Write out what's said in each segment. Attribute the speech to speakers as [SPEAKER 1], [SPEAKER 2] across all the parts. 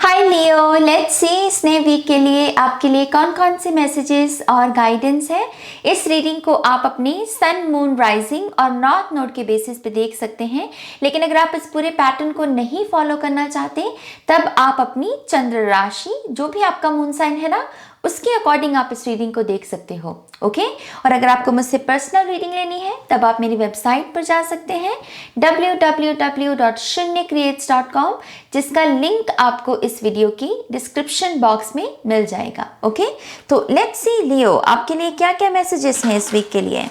[SPEAKER 1] Hi Leo, let's see इस नए week के लिए आपके लिए कौन कौन से मैसेजेस और गाइडेंस है। इस रीडिंग को आप अपनी सन, मून, राइजिंग और नॉर्थ नोड के बेसिस पे देख सकते हैं। लेकिन अगर आप इस पूरे पैटर्न को नहीं फॉलो करना चाहते तब आप अपनी चंद्र राशि, जो भी आपका मून साइन है ना, उसके अकॉर्डिंग आप इस रीडिंग को देख सकते हो। ओके, और अगर आपको मुझसे पर्सनल रीडिंग लेनी है तब आप मेरी वेबसाइट पर जा सकते हैं www.shunyacreates.com, जिसका लिंक आपको इस वीडियो की डिस्क्रिप्शन बॉक्स में मिल जाएगा। ओके, तो लेट्स सी लियो, आपके लिए क्या क्या मैसेजेस हैं इस वीक के लिए।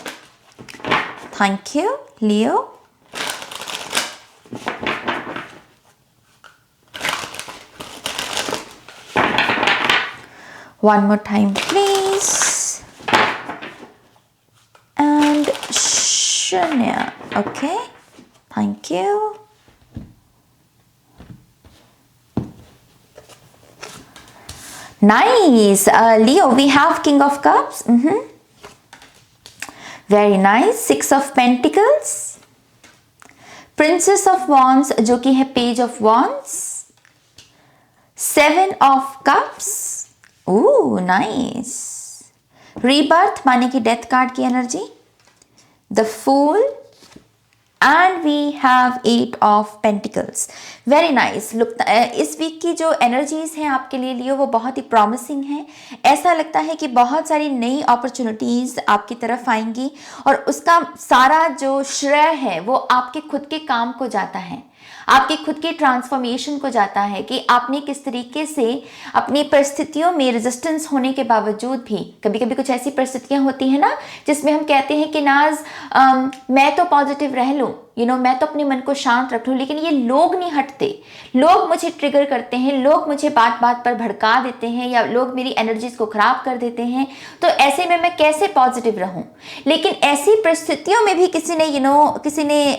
[SPEAKER 1] Thank you Leo. One more time, please. And Shunya. Okay. Thank you. Nice. Leo, we have King of Cups. Very nice. Six of Pentacles. Princess of Wands, जो कि है Page of Wands. Seven of Cups. Ooh, nice. Rebirth माने कि death card की energy, the fool, and we have eight of pentacles. Very nice. Look, इस week की जो energies हैं आपके लिए लियो वो बहुत ही प्रॉमिसिंग है। ऐसा लगता है कि बहुत सारी नई अपॉर्चुनिटीज आपकी तरफ आएंगी और उसका सारा जो श्रेय है वो आपके खुद के काम को जाता है, आपकी खुद की ट्रांसफॉर्मेशन को जाता है कि आपने किस तरीके से अपनी परिस्थितियों में रेजिस्टेंस होने के बावजूद भी, कभी कभी कुछ ऐसी परिस्थितियां होती हैं ना जिसमें हम कहते हैं कि नाज मैं तो पॉजिटिव रह लूं, मैं तो अपने मन को शांत रख लूं, लेकिन ये लोग नहीं हटते, लोग मुझे ट्रिगर करते हैं, लोग मुझे बात बात पर भड़का देते हैं या लोग मेरी एनर्जीज को खराब कर देते हैं। तो ऐसे में मैं कैसे पॉजिटिव रहूं। लेकिन ऐसी परिस्थितियों में भी किसी ने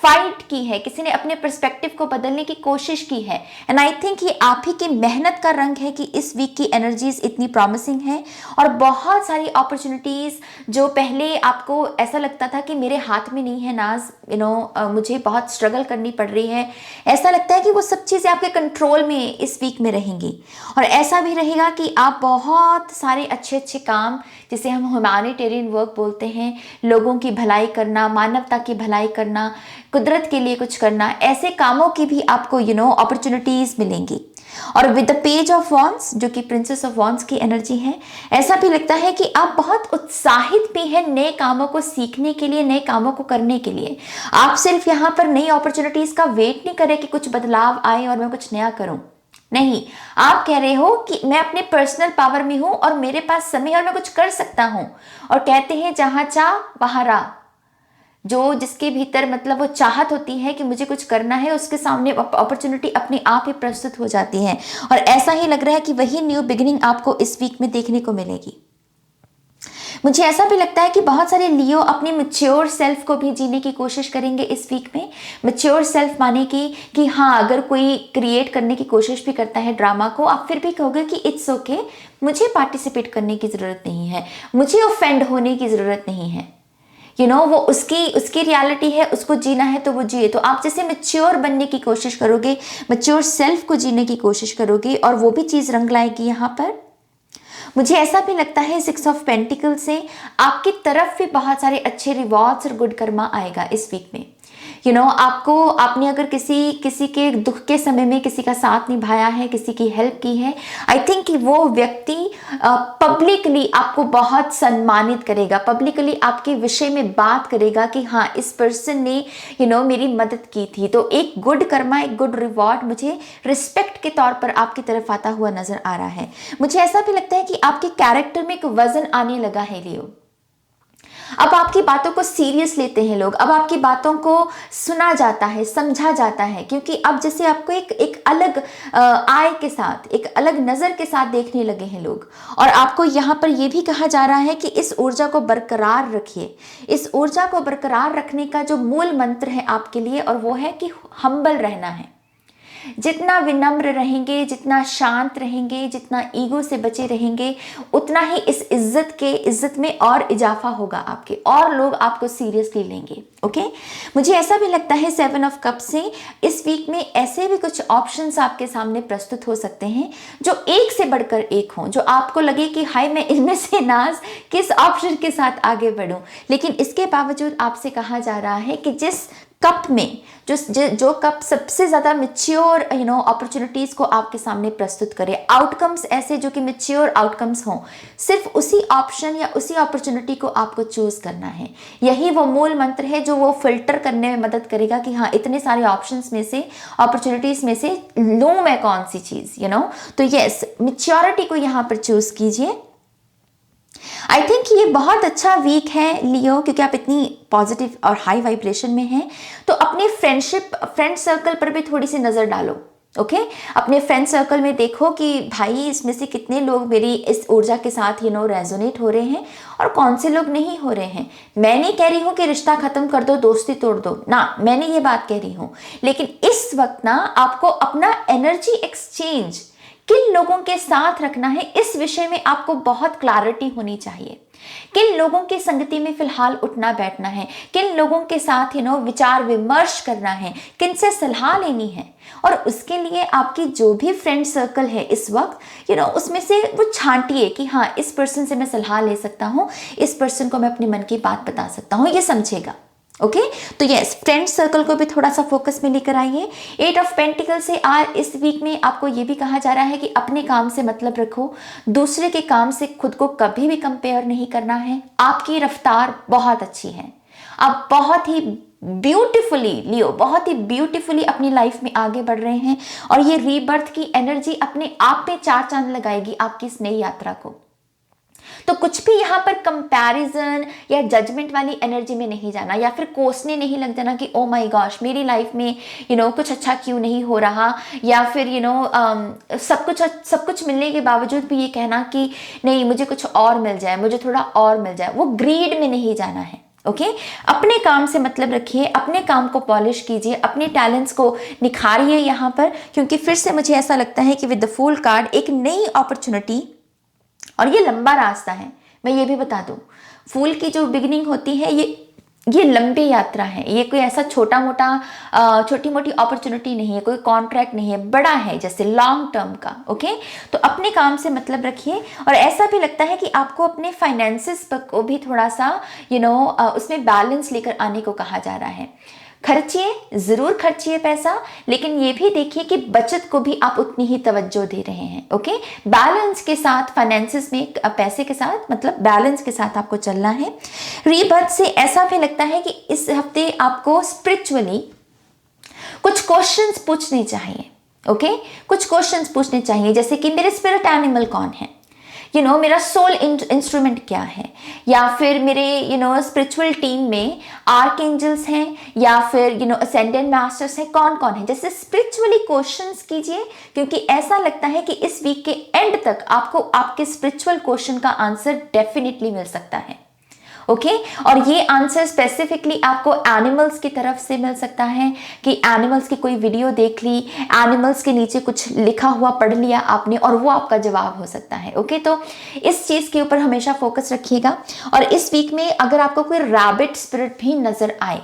[SPEAKER 1] फाइट की है, किसी ने अपने पर्सपेक्टिव को बदलने की कोशिश की है। एंड आई थिंक ये आप ही की मेहनत का रंग है कि इस वीक की एनर्जीज इतनी प्रॉमिसिंग है और बहुत सारी अपॉर्चुनिटीज जो पहले आपको ऐसा लगता था कि मेरे हाथ में नहीं है नाज, मुझे बहुत स्ट्रगल करनी पड़ रही है, ऐसा लगता है कि वो सब चीज़ें आपके कंट्रोल में इस वीक में रहेंगी। और ऐसा भी रहेगा कि आप बहुत सारे अच्छे अच्छे काम, जिसे हम ह्यूमैनिटेरियन वर्क बोलते हैं, लोगों की भलाई करना, मानवता की भलाई करना, कुदरत के लिए कुछ करना, ऐसे कामों की भी आपको अपॉर्चुनिटीज मिलेंगी। और with the page of wands, जो कि प्रिंसेस ऑफ वॉन्ड्स की एनर्जी है, ऐसा भी लगता है कि आप बहुत उत्साहित भी हैं नए कामों को सीखने के लिए, नए कामों को करने के लिए। आप सिर्फ यहाँ पर नई अपॉर्चुनिटीज का वेट नहीं करें कि कुछ बदलाव आए और मैं कुछ नया करूं। नहीं, आप कह रहे हो कि मैं अपने पर्सनल पावर में हूं और मेरे पास समय है और मैं कुछ कर सकता हूं। और कहते हैं जहां चाह वहां राह, जो जिसके भीतर मतलब वो चाहत होती है कि मुझे कुछ करना है, उसके सामने अपॉर्चुनिटी अपने आप ही प्रस्तुत हो जाती है। और ऐसा ही लग रहा है कि वही न्यू बिगिनिंग आपको इस वीक में देखने को मिलेगी। मुझे ऐसा भी लगता है कि बहुत सारे लियो अपनी मैच्योर सेल्फ को भी जीने की कोशिश करेंगे इस वीक में। मैच्योर सेल्फ माने कि हाँ, अगर कोई क्रिएट करने की कोशिश भी करता है ड्रामा को, आप फिर भी कहोगे कि इट्स ओके, मुझे पार्टिसिपेट करने की ज़रूरत नहीं है, मुझे ऑफेंड होने की ज़रूरत नहीं है। वो उसकी रियलिटी है, उसको जीना है तो वो जिए। तो आप जैसे मैच्योर बनने की कोशिश करोगे, मैच्योर सेल्फ को जीने की कोशिश करोगे और वो भी चीज़ रंग लाएगी यहाँ पर। मुझे ऐसा भी लगता है सिक्स ऑफ पेंटिकल से आपकी तरफ भी बहुत सारे अच्छे रिवॉर्ड्स और गुड कर्मा आएगा इस वीक में। आपने अगर किसी के दुख के समय में किसी का साथ निभाया है, किसी की हेल्प की है, आई थिंक कि वो व्यक्ति पब्लिकली आपको बहुत सम्मानित करेगा, पब्लिकली आपके विषय में बात करेगा कि हाँ, इस पर्सन ने मेरी मदद की थी। तो एक गुड कर्मा, एक गुड रिवॉर्ड मुझे रिस्पेक्ट के तौर पर आपकी तरफ आता हुआ नजर आ रहा है। मुझे ऐसा भी लगता है कि आपके कैरेक्टर में एक वजन आने लगा है लियो। अब आपकी बातों को सीरियस लेते हैं लोग, अब आपकी बातों को सुना जाता है, समझा जाता है, क्योंकि अब जैसे आपको एक अलग आय के साथ, एक अलग नज़र के साथ देखने लगे हैं लोग। और आपको यहाँ पर यह भी कहा जा रहा है कि इस ऊर्जा को बरकरार रखिए। इस ऊर्जा को बरकरार रखने का जो मूल मंत्र है आपके लिए, और वो है कि हम्बल रहना है। जितना विनम्र रहेंगे, जितना शांत रहेंगे, जितना ईगो से बचे रहेंगे, उतना ही इस इज्जत में और इजाफा होगा आपके, और लोग आपको सीरियसली लेंगे। ओके, मुझे ऐसा भी लगता है 7 ऑफ कप से इस वीक में ऐसे भी कुछ ऑप्शंस आपके सामने प्रस्तुत हो सकते हैं जो एक से बढ़कर एक हों, जो आपको लगे कि हाय मैं इनमें से नाज किस ऑप्शन के साथ आगे बढ़ूं। लेकिन इसके बावजूद आपसे कहा जा रहा है कि जिस कप में जो कप सबसे ज्यादा मैच्योर अपॉर्चुनिटीज को आपके सामने प्रस्तुत करे, आउटकम्स ऐसे जो कि मैच्योर आउटकम्स हों, सिर्फ उसी ऑप्शन या उसी अपॉर्चुनिटी को आपको चूज करना है। यही वो मूल मंत्र है जो वो फिल्टर करने में मदद करेगा कि हाँ इतने सारे ऑप्शंस में से, अपॉर्चुनिटीज में से लूं मैं कौन सी चीज, तो यस, मैच्योरिटी को यहां पर चूज कीजिए। आई थिंक ये बहुत अच्छा वीक है लियो, क्योंकि आप इतनी पॉजिटिव और हाई वाइब्रेशन में हैं। तो अपने फ्रेंड सर्कल पर भी थोड़ी सी नज़र डालो। ओके, अपने फ्रेंड सर्कल में देखो कि भाई इसमें से कितने लोग मेरी इस ऊर्जा के साथ रेजोनेट हो रहे हैं और कौन से लोग नहीं हो रहे हैं। मैं नहीं कह रही हूँ कि रिश्ता खत्म कर दो, दोस्ती तोड़ दो ना, मैंने ये बात कह रही हूँ। लेकिन इस वक्त ना आपको अपना एनर्जी एक्सचेंज किन लोगों के साथ रखना है, इस विषय में आपको बहुत क्लैरिटी होनी चाहिए। किन लोगों की संगति में फिलहाल उठना बैठना है, किन लोगों के साथ विचार विमर्श करना है, किन से सलाह लेनी है। और उसके लिए आपकी जो भी फ्रेंड सर्कल है इस वक्त उसमें से वो छांटिए कि हाँ इस पर्सन से मैं सलाह ले सकता हूँ, इस पर्सन को मैं अपने मन की बात बता सकता हूँ, ये समझेगा। ओके, तो यस, फ्रेंड सर्कल को भी थोड़ा सा फोकस में लेकर आइए। 8 ऑफ पेंटिकल से इस वीक में आपको ये भी कहा जा रहा है कि अपने काम से मतलब रखो, दूसरे के काम से खुद को कभी भी कंपेयर नहीं करना है। आपकी रफ्तार बहुत अच्छी है, आप बहुत ही ब्यूटीफुली लियो, बहुत ही ब्यूटीफुली अपनी लाइफ में आगे बढ़ रहे हैं, और ये रीबर्थ की एनर्जी अपने आप पे 4 चांद लगाएगी आपकी इस नई यात्रा को। तो कुछ भी यहाँ पर कंपैरिजन या जजमेंट वाली एनर्जी में नहीं जाना, या फिर कोसने नहीं लग जाना कि ओ माय गॉश मेरी लाइफ में कुछ अच्छा क्यों नहीं हो रहा, या फिर सब कुछ मिलने के बावजूद भी ये कहना कि नहीं मुझे कुछ और मिल जाए, मुझे थोड़ा और मिल जाए। वो ग्रीड में नहीं जाना है। ओके, अपने काम से मतलब रखिए, अपने काम को पॉलिश कीजिए, अपने टैलेंट्स को निखारिए यहाँ पर, क्योंकि फिर से मुझे ऐसा लगता है कि विद द फूल कार्ड एक नई अपॉर्चुनिटी, और ये लंबा रास्ता है। मैं ये भी बता दूं, फूल की जो बिगिनिंग होती है ये लंबी यात्रा है, ये कोई ऐसा छोटी मोटी अपॉर्चुनिटी नहीं है, कोई कॉन्ट्रैक्ट नहीं है, बड़ा है जैसे लॉन्ग टर्म का। ओके, तो अपने काम से मतलब रखिए। और ऐसा भी लगता है कि आपको अपने फाइनेंसेस को भी थोड़ा सा उसमें बैलेंस लेकर आने को कहा जा रहा है। खर्चिए, जरूर खर्चिए पैसा, लेकिन ये भी देखिए कि बचत को भी आप उतनी ही तवज्जो दे रहे हैं। ओके, बैलेंस के साथ, फाइनेंसेस में पैसे के साथ मतलब बैलेंस के साथ आपको चलना है। रीबर्थ से ऐसा भी लगता है कि इस हफ्ते आपको स्पिरिचुअली कुछ क्वेश्चंस पूछने चाहिए। ओके, कुछ क्वेश्चंस पूछने चाहिए, जैसे कि मेरे स्पिरिट एनिमल कौन है, मेरा सोल इंस्ट्रूमेंट क्या है, या फिर मेरे स्पिरिचुअल टीम में आर्कएंजल्स हैं, या फिर असेंडेंट मास्टर्स हैं, कौन कौन है। जैसे स्पिरिचुअली क्वेश्चंस कीजिए, क्योंकि ऐसा लगता है कि इस वीक के एंड तक आपको आपके स्पिरिचुअल क्वेश्चन का आंसर डेफिनेटली मिल सकता है। ओके, और ये आंसर स्पेसिफिकली आपको एनिमल्स की तरफ से मिल सकता है कि एनिमल्स की कोई वीडियो देख ली, एनिमल्स के नीचे कुछ लिखा हुआ पढ़ लिया आपने, और वो आपका जवाब हो सकता है। ओके, तो इस चीज़ के ऊपर हमेशा फोकस रखिएगा। और इस वीक में अगर आपको कोई रैबिट स्पिरिट भी नजर आए,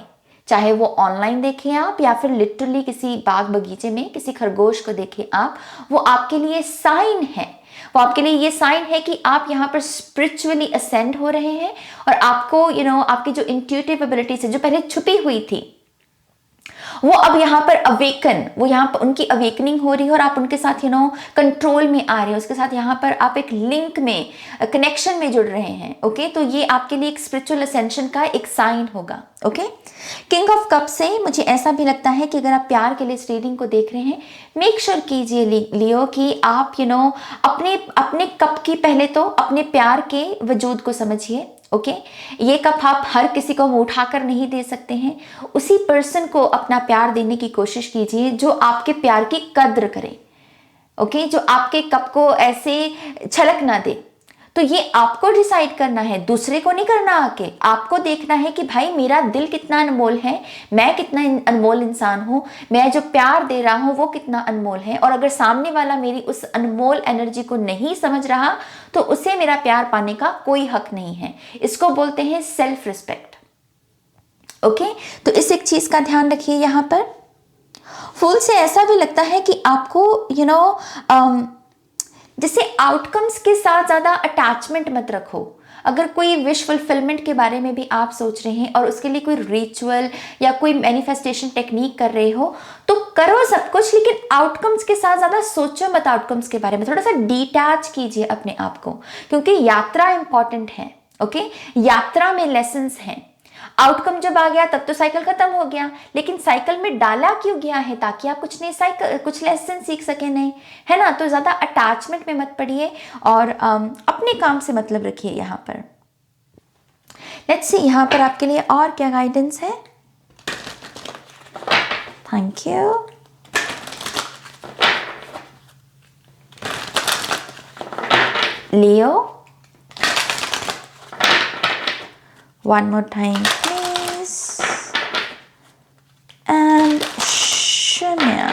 [SPEAKER 1] चाहे वो ऑनलाइन देखें आप या फिर लिटरली किसी बाग बगीचे में किसी खरगोश को देखें आप, वो आपके लिए साइन है, वो आपके लिए ये साइन है कि आप यहाँ पर स्पिरिचुअली असेंड हो रहे हैं, और आपको आपकी जो इंट्यूटिव एबिलिटीज है जो पहले छुपी हुई थी, वो अब यहाँ पर वो यहाँ पर उनकी अवेकनिंग हो रही है, और आप उनके साथ कंट्रोल में आ रहे हैं, उसके साथ यहाँ पर आप एक लिंक में, कनेक्शन में जुड़ रहे हैं। ओके, तो ये आपके लिए एक स्पिरिचुअल असेंशन का एक साइन होगा। ओके, किंग ऑफ कप से मुझे ऐसा भी लगता है कि अगर आप प्यार के लिए इस रीडिंग को देख रहे हैं, मेक श्योर कीजिए लियो कि आप अपने कप की पहले तो अपने प्यार के वजूद को समझिए। ओके, ये कप आप हर किसी को उठाकर नहीं दे सकते हैं, उसी पर्सन को अपना प्यार देने की कोशिश कीजिए जो आपके प्यार की कद्र करे। ओके, जो आपके कप को ऐसे छलक ना दे। तो ये आपको डिसाइड करना है, दूसरे को नहीं करना आके। आपको देखना है कि भाई मेरा दिल कितना अनमोल है, मैं कितना अनमोल इंसान हूँ, मैं जो प्यार दे रहा हूँ वो कितना अनमोल है। और अगर सामने वाला मेरी उस अनमोल एनर्जी को नहीं समझ रहा तो उसे मेरा प्यार पाने का कोई हक नहीं है। इसको बोलते हैं सेल्फ रिस्पेक्ट। ओके, तो इस एक चीज का ध्यान रखिए। यहाँ पर फूल से ऐसा भी लगता है कि आपको जैसे आउटकम्स के साथ ज़्यादा अटैचमेंट मत रखो। अगर कोई विश फुलफिलमेंट के बारे में भी आप सोच रहे हैं और उसके लिए कोई रिचुअल या कोई मैनिफेस्टेशन टेक्निक कर रहे हो तो करो सब कुछ, लेकिन आउटकम्स के साथ ज़्यादा सोचो मत। आउटकम्स के बारे में थोड़ा सा डिटैच कीजिए अपने आप को, क्योंकि यात्रा इंपॉर्टेंट है। ओके, यात्रा में लेसन्स हैं। आउटकम जब आ गया तब तो साइकिल खत्म हो गया, लेकिन साइकिल में डाला क्यों गया है? ताकि आप कुछ लेसन सीख सके, नहीं है ना? तो ज्यादा अटैचमेंट में मत पड़िए और अपने काम से मतलब रखिए। यहाँ पर लेट्स सी यहाँ पर आपके लिए और क्या गाइडेंस है। Thank you. Leo, one more time please, and Shania।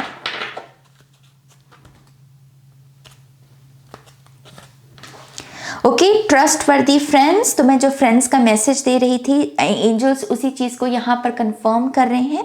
[SPEAKER 1] Okay, trust वर्दी फ्रेंड्स। तो मैं जो फ्रेंड्स का मैसेज दे रही थी, एंजल्स उसी चीज को यहाँ पर कंफर्म कर रहे हैं।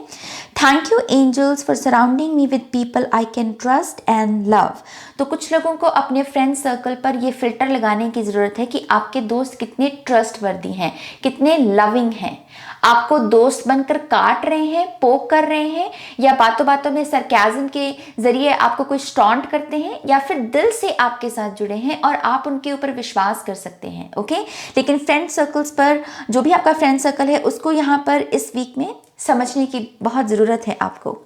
[SPEAKER 1] Thank you angels for surrounding me with people I can trust and love. तो कुछ लोगों को अपने फ्रेंड सर्कल पर ये फिल्टर लगाने की ज़रूरत है कि आपके दोस्त कितने ट्रस्ट वर्दी हैं, कितने लविंग हैं। आपको दोस्त बनकर काट रहे हैं, पोक कर रहे हैं, या बातों बातों में सरकाज़म के जरिए आपको कोई स्टॉन्ट करते हैं, या फिर दिल से आपके साथ जुड़े हैं और आप उनके ऊपर विश्वास कर सकते हैं। ओके, लेकिन फ्रेंड सर्कल्स पर, जो भी आपका फ्रेंड सर्कल है, उसको यहाँ पर इस वीक में समझने की बहुत ज़रूरत है आपको।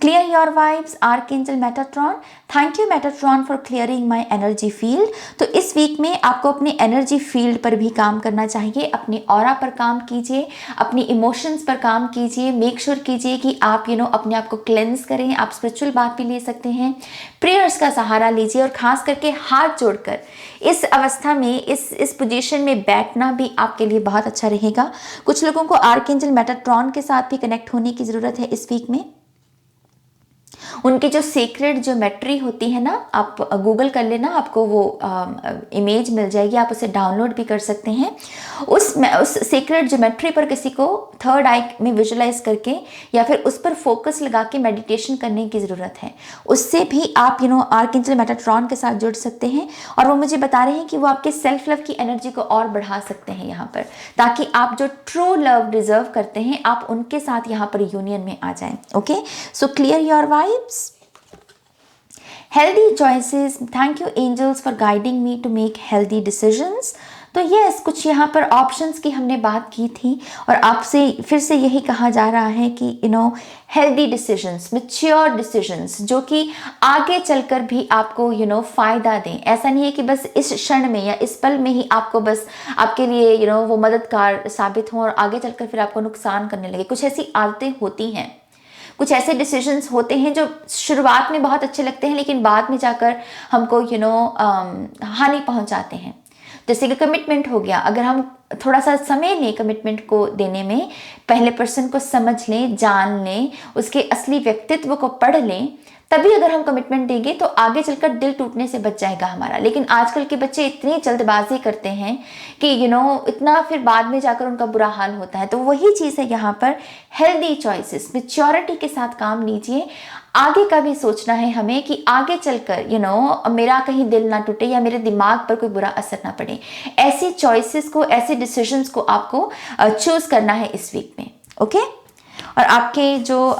[SPEAKER 1] Clear your vibes, Archangel Metatron। Thank you Metatron for clearing my energy field. तो इस वीक में आपको अपने एनर्जी फील्ड पर भी काम करना चाहिए, अपने ऑरा पर काम कीजिए, अपनी इमोशंस पर काम कीजिए। मेक श्योर कीजिए कि आप अपने आप को क्लेंस करें। आप स्पिरिचुअल बात भी ले सकते हैं, प्रेयर्स का सहारा लीजिए, और खास करके हाथ जोड़कर इस अवस्था में, इस पोजीशन में बैठना भी आपके लिए बहुत अच्छा रहेगा। कुछ लोगों को आर्कएंजल मेटाट्रॉन के साथ भी कनेक्ट होने की ज़रूरत है इस वीक में। उनकी जो सीक्रेट ज्योमेट्री होती है ना, आप गूगल कर लेना, आपको वो इमेज मिल जाएगी, आप उसे डाउनलोड भी कर सकते हैं। उस सीक्रेट ज्योमेट्री पर किसी को थर्ड आई में विजुलाइज करके या फिर उस पर फोकस लगा के मेडिटेशन करने की ज़रूरत है। उससे भी आप आर्कएंजल मेटाट्रॉन के साथ जुड़ सकते हैं, और वो मुझे बता रहे हैं कि वो आपके सेल्फ लव की एनर्जी को और बढ़ा सकते हैं यहाँ पर, ताकि आप जो ट्रू लव डिजर्व करते हैं आप उनके साथ यहाँ पर यूनियन में आ जाएं। Okay, so clear your vibes, healthy choices। thank you angels for guiding me to make healthy decisions। तो यस, कुछ यहाँ पर ऑप्शंस की हमने बात की थी, और आपसे फिर से यही कहा जा रहा है कि हेल्दी डिसीजंस, मैच्योर डिसीजंस, जो कि आगे चलकर भी आपको फ़ायदा दें। ऐसा नहीं है कि बस इस क्षण में या इस पल में ही आपको बस आपके लिए वो मददगार साबित हों और आगे चलकर फिर आपको नुकसान करने लगे। कुछ ऐसी आदतें होती हैं, कुछ ऐसे डिसीजंस होते हैं जो शुरुआत में बहुत अच्छे लगते हैं, लेकिन बाद में जाकर हमको हानि पहुंचाते हैं। जैसे कि कमिटमेंट हो गया, अगर हम थोड़ा सा समय लें कमिटमेंट को देने में, पहले पर्सन को समझ लें, जान लें, उसके असली व्यक्तित्व को पढ़ लें, तभी अगर हम कमिटमेंट देंगे तो आगे चलकर दिल टूटने से बच जाएगा हमारा। लेकिन आजकल के बच्चे इतनी जल्दबाजी करते हैं कि इतना फिर बाद में जाकर उनका बुरा हाल होता है। तो वही चीज़ है यहाँ पर, हेल्दी चॉइसेस, मैच्योरिटी के साथ काम लीजिए। आगे का भी सोचना है हमें कि आगे चलकर मेरा कहीं दिल ना टूटे या मेरे दिमाग पर कोई बुरा असर ना पड़े। ऐसी चॉइसेस को, ऐसे डिसीजंस को आपको चूज करना है इस वीक में। ओके, और आपके जो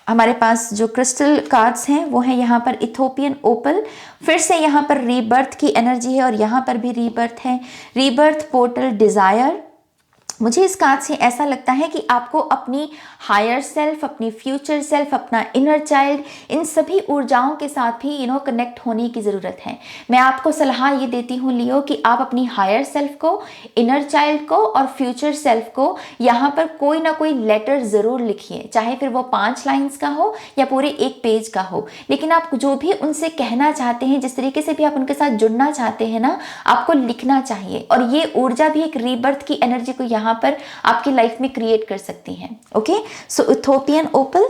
[SPEAKER 1] हमारे पास जो क्रिस्टल कार्ड्स हैं वो है यहाँ पर इथोपियन ओपल। फिर से यहाँ पर रीबर्थ की एनर्जी है, और यहाँ पर भी रीबर्थ है, रीबर्थ पोर्टल डिज़ायर। मुझे इस कार्ड से ऐसा लगता है कि आपको अपनी हायर सेल्फ, अपनी फ्यूचर सेल्फ, अपना इनर चाइल्ड, इन सभी ऊर्जाओं के साथ भी कनेक्ट होने की ज़रूरत है। मैं आपको सलाह ये देती हूँ लियो कि आप अपनी हायर सेल्फ को, इनर चाइल्ड को और फ्यूचर सेल्फ को यहाँ पर कोई ना कोई लेटर ज़रूर लिखिए, चाहे फिर वो 5 लाइन्स का हो या पूरे 1 पेज का हो, लेकिन आप जो भी उनसे कहना चाहते हैं, जिस तरीके से भी आप उनके साथ जुड़ना चाहते हैं ना, आपको लिखना चाहिए। और ये ऊर्जा भी एक रीबर्थ की एनर्जी को यहाँ पर आपकी लाइफ में क्रिएट कर सकती है। ओके, सो इथोपियन ओपल।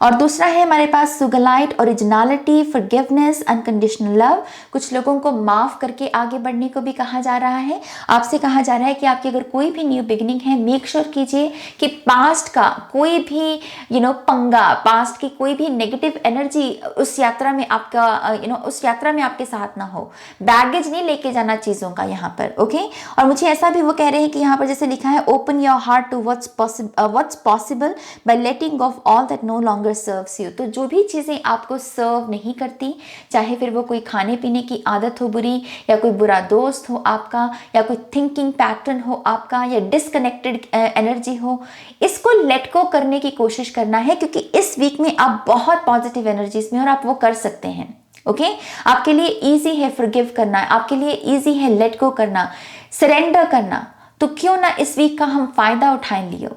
[SPEAKER 1] और दूसरा है हमारे पास सुगलाइट, ओरिजिनलिटी, फॉरगिवनेस, अनकंडीशनल लव। कुछ लोगों को माफ करके आगे बढ़ने को भी कहा जा रहा है। आपसे कहा जा रहा है कि आपकी अगर कोई भी न्यू बिगिनिंग है, मेक श्योर कीजिए कि पास्ट का कोई भी पंगा, पास्ट की कोई भी नेगेटिव एनर्जी उस यात्रा में आपका उस यात्रा में आपके साथ ना हो। बैगेज नहीं लेके जाना चीज़ों का यहाँ पर। ओके, और मुझे ऐसा भी वो कह रहे हैं कि यहाँ पर जैसे लिखा है, open your heart to what's possible by letting of all that no longer serves you. तो जो भी चीज़ें आपको सर्व नहीं करती, चाहे फिर वो कोई खाने पीने की आदत हो बुरी, या कोई बुरा दोस्त हो आपका, या कोई थिंकिंग पैटर्न हो आपका, या डिसकनेक्टेड एनर्जी हो, इसको लेट गो करने की कोशिश करना है, क्योंकि इस वीक में आप बहुत पॉजिटिव एनर्जीज में और आप वो कर सकते हैं। ओके, आपके लिए ईजी है फॉरगिव करना, आपके लिए ईजी है लेट गो करना, सरेंडर करना। तो क्यों ना इस वीक का हम फायदा उठाएं लियो।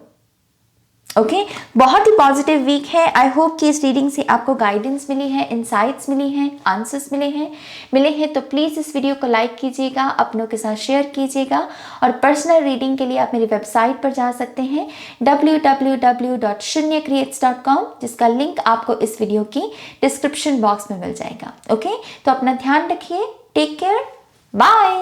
[SPEAKER 1] ओके, बहुत ही पॉजिटिव वीक है। आई होप कि इस रीडिंग से आपको गाइडेंस मिली है, इंसाइट्स मिली हैं, आंसर्स मिले हैं। तो प्लीज़ इस वीडियो को लाइक कीजिएगा, अपनों के साथ शेयर कीजिएगा, और पर्सनल रीडिंग के लिए आप मेरी वेबसाइट पर जा सकते हैं www.shunyacreates.com, जिसका लिंक आपको इस वीडियो की डिस्क्रिप्शन बॉक्स में मिल जाएगा। ओके, तो अपना ध्यान रखिए, टेक केयर, बाय।